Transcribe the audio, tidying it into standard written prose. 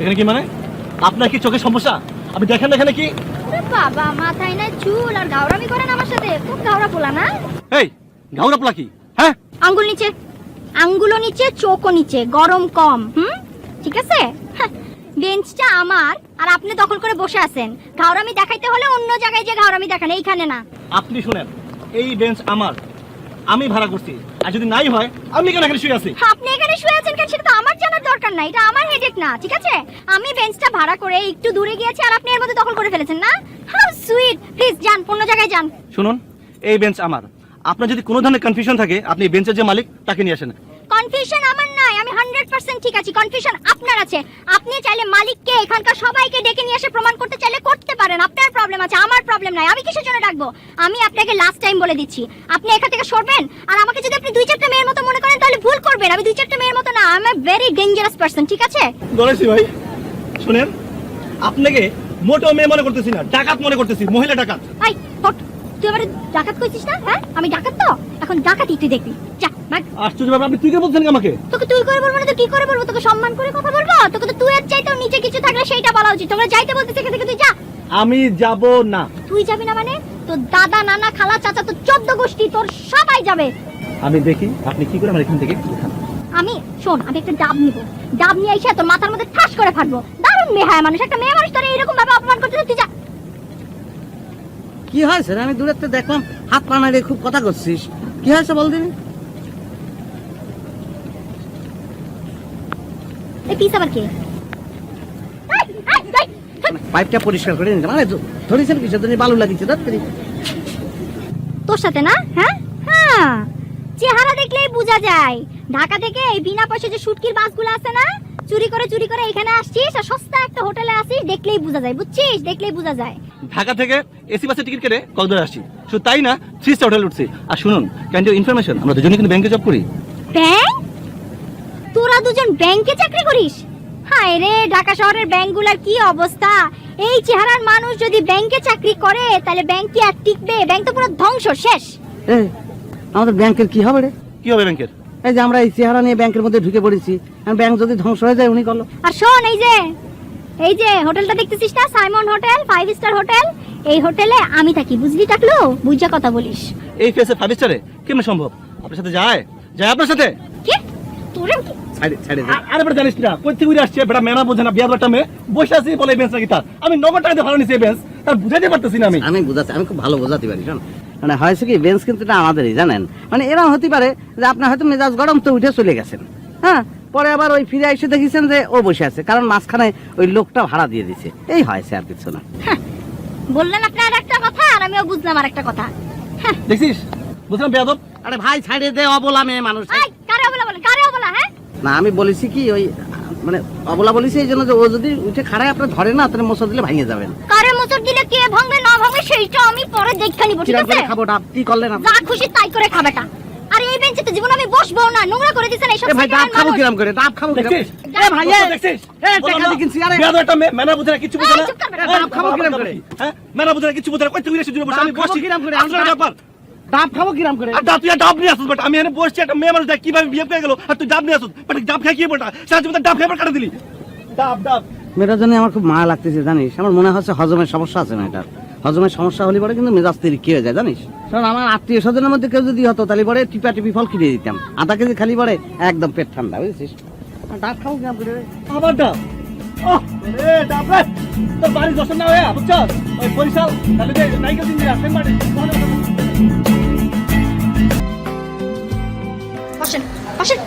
এখানে কি মানে আপনার কি চোখের সমস্যা? আপনি দেখেন না এখানে কি? বাবা মাথায় না চুল আর গাওরামি করেন আমার সাথে, খুব গাওরা পোলা না? এই গাওরা পোলা কি? হ্যাঁ, আঙ্গুল নিচে, আঙ্গুলও নিচে, চোখও নিচে, গরম কম। ঠিক আছে? বেঞ্চটা আমার আর আপনি দখল করে বসে আছেন। গাওরামি দেখাইতে হলে অন্য জায়গায় যে গাওরামি দেখান, এইখানে না। আপনি শুনেন, এই বেঞ্চ আমার, আমি ভাড়া করছি, আর যদি নাই হয় আমি কেন এখানে শুয়ে আছি? আপনি এখানে শুয়ে আছেন কেন সেটা তো আমার জানার দরকার নাই, এটা আমার হেডেক না। ঠিক আছে, আমি বেঞ্চটা ভাড়া করে একটু দূরে গিয়েছি আর আপনি এর মধ্যে দখল করে ফেলেছেন না। হাউ সুইট, প্লিজ যান, অন্য জায়গায় যান। শুনুন, এই বেঞ্চ আমার। আপনার যদি কোনো ধরনের কনফিউশন থাকে, আপনি বেঞ্চের যে মালিক তাকে নিয়ে আসেন। কনফিউশন আমার নাই, আমি 100% ঠিক আছি। কনফিউশন আপনার আছে। আপনি চাইলে মালিককে, এখানকার সবাইকে ডেকে নিয়ে এসে প্রমাণ করতে চাইলে করতে পারেন। আপনার প্রবলেম আছে, আমার প্রবলেম নাই। আমি কিসের জন্য ডাকবো? আমি আপনাকে লাস্ট টাইম বলে দিচ্ছি, আপনি এখান থেকে সরবেন। আর আমাকে যদি আপনি দুই চারটা মেয়ের মতো মনে করেন তাহলে ভুল করবেন। আমি দুই চারটা মেয়ের মতো না, I M a very dangerous person. ঠিক আছে? বলেছি ভাই, শুনেন, আপনাকে মোটেও মেয়ে মনে করতেছি না, ডাকাত মনে করতেছি, মহিলা ডাকাত। এই হট, তুই আমারে ডাকাত কইছিস না? হ্যাঁ, আমি ডাকাত তো। এখন ডাকাতি তুই দেখবি। যা ভাগ। আশ্চর্য ব্যাপার, আপনি তুই কে বলছেন আমাকে? তোকে তুই করে বলবো না তো কি করে বলবো? তোকে সম্মান করে কথা বলবো? তোকে তো তুই এর চাইতেও নিচে কিছু থাকলে সেইটা বলা উচিত। তোমরা যাইতে বলতেছে এখান থেকে, তুই যা। আমি যাব না। তুই যাবি না মানে? তোর দাদা, নানা, খালা, চাচা, তোর 14 গোষ্ঠী, তোর সবাই যাবে। আমি দেখি আপনি কি করে আমার এখান থেকে উঠান। আমি শোন, আমি একটা ডাব নিব, ডাব নিয়ে এসে তোর মাথার মধ্যে ঠাস করে ফাটবো। দারুণ মেয়ে হয় মানুষ, একটা মেয়ে মানুষ তোর এরকম ভাবে অপমান করতে, তুই যা। কি হয়েছে? আমি দূরের থেকে দেখলাম হাত পা নাড়িয়ে খুব কথা করছিস, কি হয়েছে বল দিবি? এই পিস আবার কে? পাইপটা পরিষ্কার করে নিতে মানে ধরেছেন কিসের জন্য? বালু লাগিয়েছে ধরতে তোর সাথে না? হ্যাঁ হ্যাঁ, চেহারা দেখলেই বোঝা যায়। ঢাকা থেকে এই বিনা পয়সা যে শুটকির বাসগুলো আছে না, চুরি করে এখানে আসছিস আর সস্তা একটা হোটেলে আসিস, দেখলেই বোঝা যায়। বুঝছিস? দেখলেই বোঝা যায়। ঢাকা থেকে এসি বাসে টিকিট কেটে কক্সবাজার আসছি, শুধু তাই না, 3 স্টার হোটেল উঠছি। আর শুনুন, ক্যান্ড ইনফরমেশন, আমরা দুজনে কিন্তু ব্যাংকে জব করি। ব্যাংক? তোরা দুজন ব্যাংকে চাকরি করিস? হায় রে, ঢাকা শহরের ব্যাংকগুলোর কি অবস্থা! এই চেহারার মানুষ যদি ব্যাংকে চাকরি করে তাহলে ব্যাংক কি আর টিকবে? ব্যাংক তো পুরো ধ্বংস, শেষ। আমাদের ব্যাংকের কি হবে রে? কি হবে ব্যাংকের? এই যে আমরা এই চেহারা নিয়ে ব্যাংকের মধ্যে ঢুকে পড়েছি, ব্যাংক যদি ধ্বংস হয়ে যায় উনি করলো। আর শোন, এই যে হোটেলটা দেখতেছিস না, সাইমন হোটেল, 5 স্টার হোটেল, এই হোটেলে আমি থাকি, বুঝলি? টাকলো, বুঝা কথা বলিস। এই ফেসে 5 স্টারে কেমন সম্ভব? আপনার সাথে যায় আপনার সাথে? কি তোরে ছাড়ে আরে বেটা, জানিস না কই থেকে উড়ে আসছে বেটা, মেনা বোঝে না, বিয়ার একটা মেয়ে বসে আছে বলে বেঞ্চ নাকি তার। আমি 9 টাকা দিয়ে ভাড়া নিছি এই বেঞ্চ, তার বুঝাইতে পারতেছি না। আমি বুঝাচ্ছি, আমি খুব ভালো বোঝাতে পারি। শোন, মানে হয়েছে কি, বেঞ্চ কিন্তু এটা আমাদেরই, জানেন? মানে এরকম হতে পারে যে আপনার হয়তো মেজাজ গরম তো উঠে চলে গেছেন, হ্যাঁ, পরে আবার ওই ফিরে এসে দেখেছেন যে ও বসে আছে, কারণ মাঝখানে ওই লোকটা ভাড়া দিয়ে দিছে। এই হয়েছে, আর কিছু না। বললেন আপনার একটা কথা আর আমিও বুঝলাম আর একটা কথা। দেখছিস, বুঝলাম বেয়াদব। আরে ভাই ছাড়িয়ে দে, অবলা মেয়ে মানুষ। এই কারে অবলা বলেন? কারে অবলা? হ্যাঁ, না আমি বলেছি কি, ওই মানে অবলা বলেছি এই জন্য যে ও যদি উঠে খাড়ায় আপনার ধরে না, তাহলে মোচড় দিলে ভেঙে যাবেন। কারে মোচড় দিলে কে ভাঙবে না ভাঙবে সেইটা আমি পরে দেখে নিব। ঠিক আছে? খাবো ডাব, কি করলেন আপনি? যা খুশি তাই করে খাবেটা। আর এই বেঞ্চে তো জীবন আমি বসবো না, নোংরা করে দিছেন এই সব। ভাই ডাব খাবো কিরাম করে? ডাব খাবো কিরাম? দেখছিস? এ ভাই, দেখছিস? টাকা দিয়ে কিনছি। আরে বেয়াদব একটা মেয়ে, মেনা বোঝে না, কিছু বোঝে না। ডাব খাবো কিরাম করে? হ্যাঁ, মেনা বোঝে না, কিছু বোঝে না, কই থেকে উড়ে এসে জুড়ে বসে। আমি বসি কিরাম করে? আসলে ব্যাপার। ডাব খাবো কিরাম করে? আর তুই ডাব নিয়ে আসছিস, বাট আমি এখানে বসছি, একটা মেয়ে মানুষ দেখ কিভাবে বিহেভ করে গেল, আর তুই ডাব নিয়ে আসছিস, বাট ডাব খাই কি বলটা সাহায্য করে ডাব খাইবার কাটা দিলি। ডাব মেয়েটার জন্য আমার খুব মায়া লাগতেছে, জানিস? আমার মনে হচ্ছে হজমের সমস্যা আছে মেয়েটার। হজমের সমস্যা হলে পরে কিন্তু মেজাজ তেরি কি হয়ে যায়, জানিস? কারণ আমার আত্মীয় স্বজনের মধ্যে কেউ যদি হতো তাহলে পরে টিপি ফল কিনে দিতাম, আধা কেজি খালি পরে একদম পেট ঠান্ডা, বুঝেছিস? ডাব খাবো কিরাম করে? আবার ডাব। ওহ রে ডাব রে, তোর বাড়ি দর্শন না হয়ে বুঝছস, ওই বরিশাল তাহলে যে নাইকেল দিন আসেন মাঠে। বসেন বসেন।